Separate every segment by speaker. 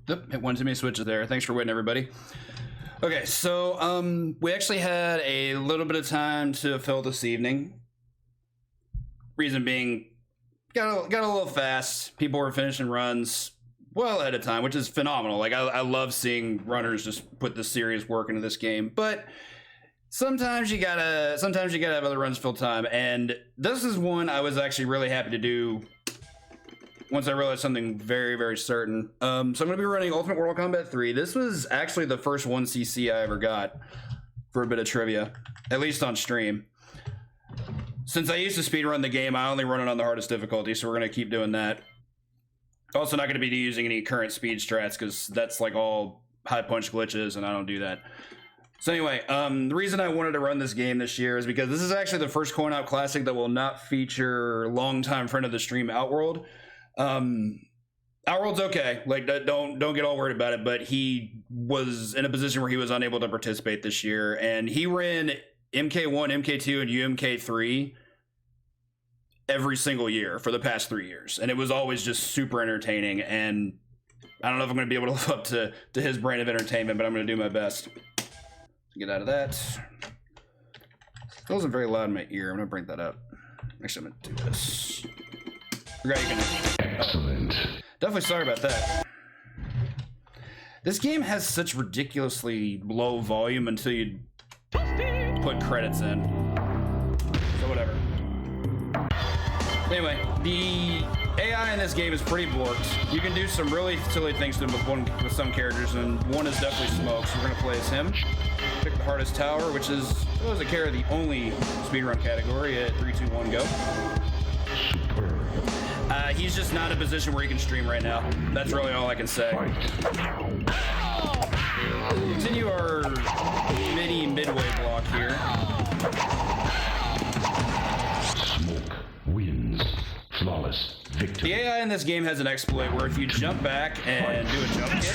Speaker 1: Hit one too many switches there. Thanks for waiting, everybody. Okay, so we actually had a little bit of time to fill this evening. Reason being, got a little fast. People were finishing runs well ahead of time, which is phenomenal. Like I love seeing runners just put the serious work into this game, but sometimes you gotta have other runs fill time, and this is one I was actually really happy to do once I realized something very, very certain. So I'm gonna be running Ultimate Mortal Kombat 3. This was actually the first 1cc I ever got for a bit of trivia, at least on stream. Since I used to speedrun the game, I only run it on the hardest difficulty, so we're gonna keep doing that. Also not gonna be using any current speed strats, because that's like all high punch glitches, and I don't do that. So anyway, the reason I wanted to run this game this year is because this is actually the first coin-op classic that will not feature longtime friend of the stream, Outworld. Outworld's okay, like don't get all worried about it, but he was in a position where he was unable to participate this year, and he ran MK1, MK2, and UMK3 every single year for the past 3 years, and it was always just super entertaining. And I don't know if I'm going to be able to live up to his brand of entertainment, but I'm going to do my best to get out of that. It wasn't very loud in my ear. I'm going to bring that up. Actually, I'm going to do this. Forgot you can.
Speaker 2: Excellent.
Speaker 1: Definitely sorry about that. This game has such ridiculously low volume until you put credits in. So whatever. Anyway, the AI in this game is pretty borked. You can do some really silly things to them with some characters, and one is definitely Smoke, so we're gonna play as him. Pick the hardest tower, which is, for those that care, the only speedrun category at 3, 2, 1, go. He's just not in a position where he can stream right now. That's really all I can say. Continue our midway block here.
Speaker 2: Smoke wins. Flawless victory.
Speaker 1: The AI in this game has an exploit where if you jump back and do a jump kick,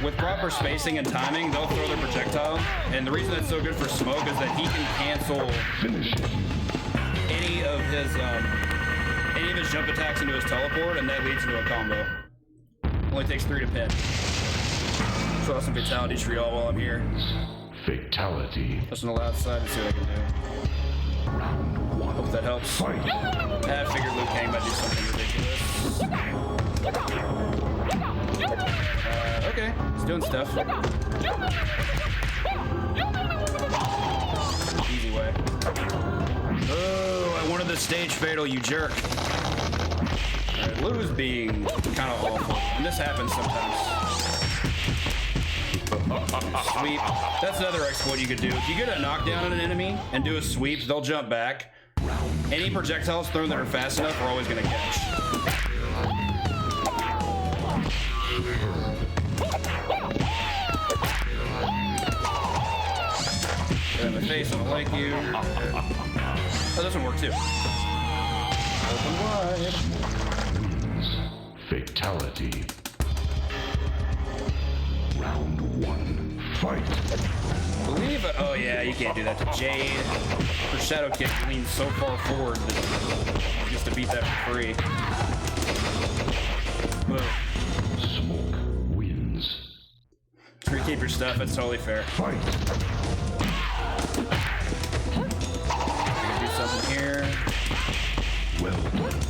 Speaker 1: with proper spacing and timing, they'll throw their projectile. And the reason that's so good for Smoke is that he can cancel any of his jump attacks into his teleport, and that leads into a combo. Only takes 3 to pin. So awesome fatalities for y'all while I'm here.
Speaker 2: Fatality.
Speaker 1: Just on the loud side, let's see what I can do.
Speaker 2: Round 1.
Speaker 1: Hope that helps.
Speaker 2: Fight.
Speaker 1: I figured Liu Kang might do something ridiculous. Okay, he's doing stuff. Easy way. Oh, I wanted the stage fatal, you jerk. Alright, Lu's being kind of awful, and this happens sometimes. Sweep. That's another exploit you could do. If you get a knockdown on an enemy and do a sweep, they'll jump back. Any projectiles thrown that are fast enough are always going to catch. Get in the face, I don't like you. Oh, this one worked too. Open wide.
Speaker 2: Fatality. Round 1. Fight.
Speaker 1: Believe it. Oh yeah, you can't do that to Jade. Her shadow kick leans so far forward that just to beat that for free. Whoa.
Speaker 2: Smoke wins.
Speaker 1: Free keep your stuff. That's totally fair.
Speaker 2: Fight.
Speaker 1: I can do something here.
Speaker 2: Well done.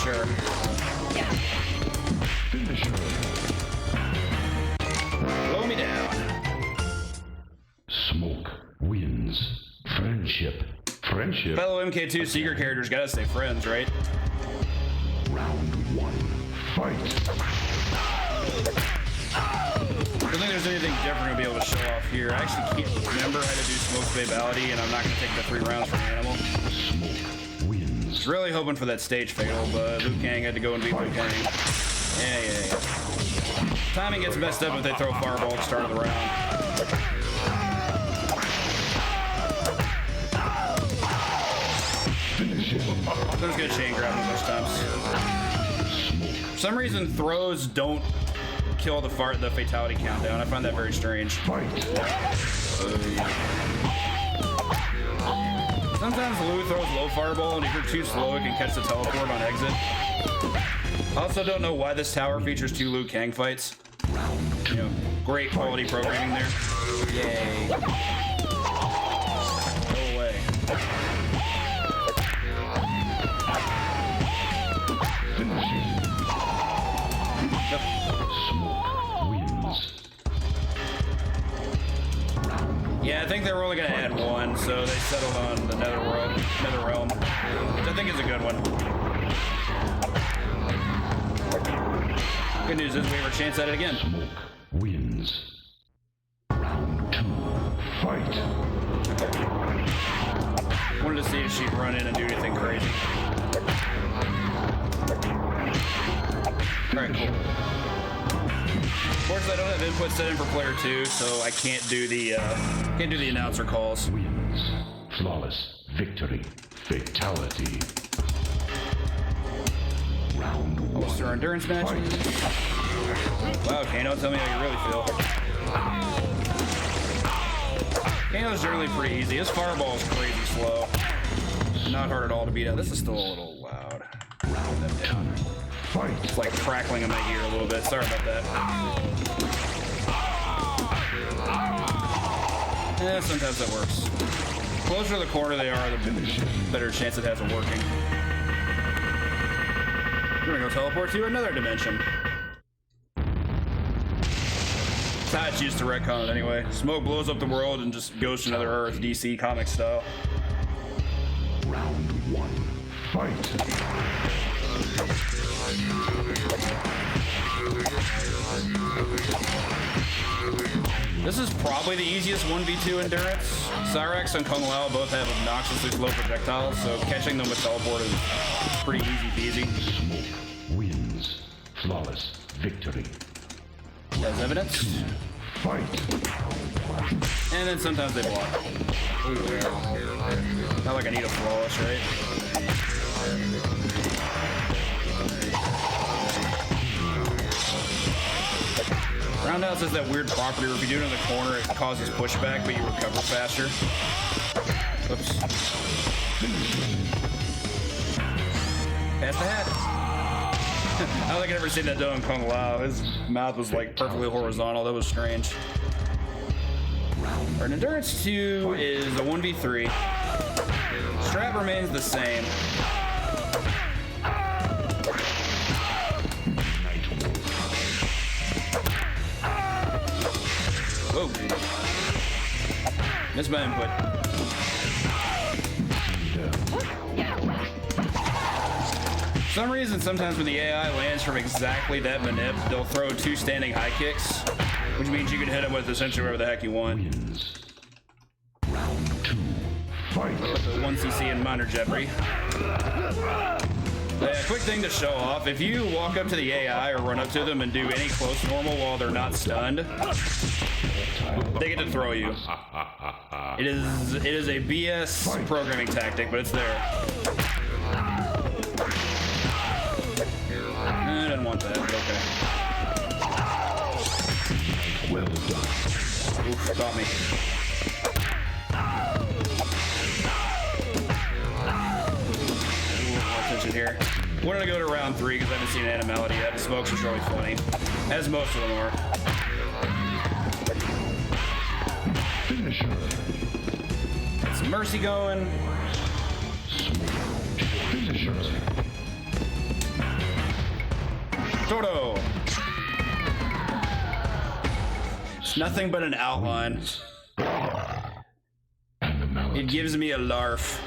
Speaker 1: Sure.
Speaker 2: Finish her.
Speaker 1: Blow me down.
Speaker 2: Smoke wins. Friendship. Friendship.
Speaker 1: Fellow MK2 secret characters gotta stay friends, right?
Speaker 2: Round 1. Fight.
Speaker 1: I don't think there's anything different to be able to show off here. I actually can't remember how to do Smoke's Fatality, and I'm not gonna take the 3 rounds from Animal.
Speaker 2: Smoke wins.
Speaker 1: Really hoping for that stage fatal, but Liu Kang had to go and beat Liu Kang. Yeah. Timing gets messed up if they throw a fireball at the start of the round.
Speaker 2: Finish him.
Speaker 1: I'm just gonna chain grab him most times. For some reason, throws don't kill the fatality countdown. I find that very strange.
Speaker 2: Fight.
Speaker 1: Sometimes Lou throws low fireball, and if you're too slow, it can catch the teleport on exit. I also don't know why this tower features 2 Liu Kang fights. You know, great quality programming there. Yay. Go away. Yep.
Speaker 2: Smoke wins.
Speaker 1: Yeah, I think they were only going to add 1, so they settled on the Nether Realm, which I think is a good one. Good news is we have a chance at it again.
Speaker 2: Smoke wins. Round 2. Fight.
Speaker 1: Wanted to see if she'd run in and do anything crazy. Alright, cool. Fortunately, I don't have input set in for player 2, so I can't do the announcer calls.
Speaker 2: Wins. Flawless victory. Fatality. Round 1.
Speaker 1: What's our endurance match? Wow, Kano, tell me how you really feel. Kano's generally pretty easy. His fireball is crazy slow. Not hard at all to beat out. This is still a little loud.
Speaker 2: Round 2. Fight.
Speaker 1: It's like crackling in my ear a little bit. Sorry about that. Sometimes that works. Closer to the corner they are, the better chance it has of working. We're gonna go teleport to another dimension. That's how it's used to retcon it anyway. Smoke blows up the world and just goes to another Earth, DC comic style.
Speaker 2: Round 1. Fight.
Speaker 1: This is probably the easiest 1v2 endurance. Cyrax and Kung Lao both have obnoxiously slow projectiles, so catching them with teleport is pretty easy peasy.
Speaker 2: Smoke wins. Flawless victory.
Speaker 1: As evidence.
Speaker 2: Fight.
Speaker 1: And then sometimes they block. Ooh. Not like I need a flawless, right? Roundhouse has that weird property where if you do it in the corner, it causes pushback, but you recover faster. Oops. Pass the hat. I don't think I've ever seen that done in Kung Lao. His mouth was like perfectly horizontal. That was strange. Our endurance 2 is a 1v3. Strat remains the same. Whoa. Missed my input. For some reason, sometimes when the AI lands from exactly that manip, they'll throw 2 standing high kicks, which means you can hit them with essentially whatever the heck you want.
Speaker 2: Round 2. Fight.
Speaker 1: Put the 1cc in minor jeopardy. Quick thing to show off, if you walk up to the AI or run up to them and do any close normal while they're not stunned, they get to throw you. It is a BS programming tactic, but it's there. I didn't want that, but okay.
Speaker 2: Well done.
Speaker 1: Oof, got me. Here. Wanted to go to round 3 because I haven't seen Animality yet. The smokes are really funny, as most of them are.
Speaker 2: Finisher.
Speaker 1: Got some Mercy going.
Speaker 2: Finisher.
Speaker 1: Toto. It's nothing but an outline. It gives me a larf.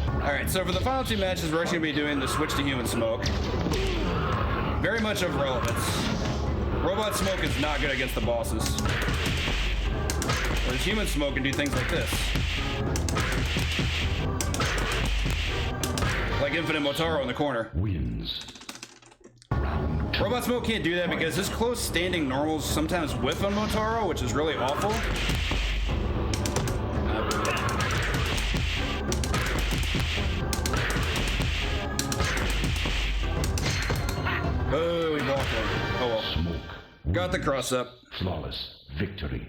Speaker 1: Alright, so for the final 2 matches, we're actually going to be doing the switch to human smoke. Very much of relevance. Robot smoke is not good against the bosses. Whereas human smoke can do things like this. Like Infinite Motaro in the corner.
Speaker 2: Wins.
Speaker 1: Robot smoke can't do that because his close standing normals sometimes whiff on Motaro, which is really awful. Oh, we blocked one. Oh well.
Speaker 2: Smoke.
Speaker 1: Got the cross up.
Speaker 2: Flawless victory.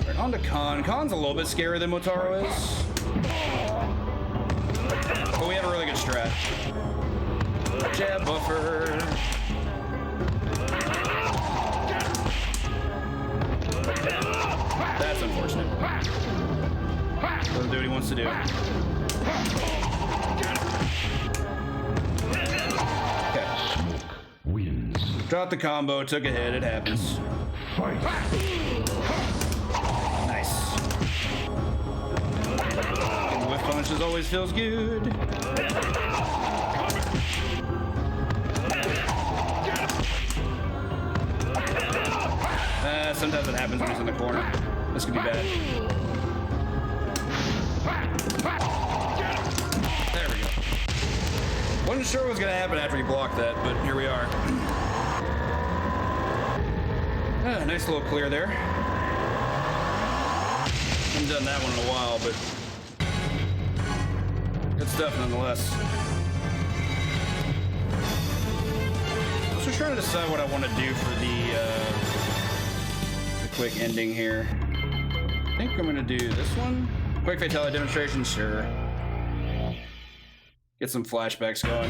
Speaker 1: Right, on to Khan. Khan's a little bit scarier than Motaro is. But we have a really good strat. Jab buffer. That's unfortunate. Doesn't do what he wants to do. Okay.
Speaker 2: Wins.
Speaker 1: Dropped the combo, took a hit, it happens.
Speaker 2: Fight.
Speaker 1: Nice. Getting whiff punches always feels good. Sometimes it happens when he's in the corner. This could be bad. There we go. Wasn't sure what was going to happen after he blocked that, but here we are. Nice little clear there. Haven't done that one in a while, but good stuff nonetheless. I was just trying to decide what I want to do for the quick ending here. I think I'm gonna do this one. Quick fatality demonstration, sure. Get some flashbacks going.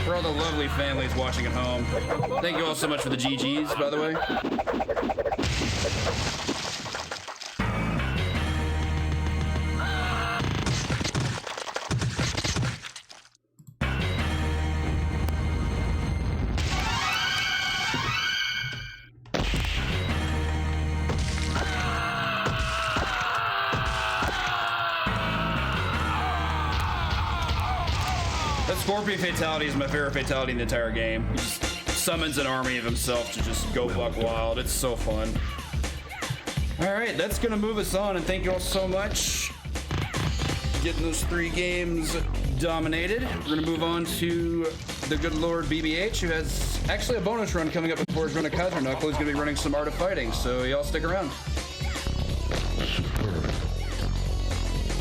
Speaker 1: For all the lovely families watching at home, thank you all so much for the GGs, by the way. Scorpion fatality is my favorite fatality in the entire game. He just summons an army of himself to just go buck wild. It's so fun. All right, that's gonna move us on, and thank you all so much. Getting those 3 games dominated. We're gonna move on to the good Lord BBH, who has actually a bonus run coming up before his run of Kaiser Knuckle. He's gonna be running some Art of Fighting, so y'all stick around.
Speaker 2: Superb.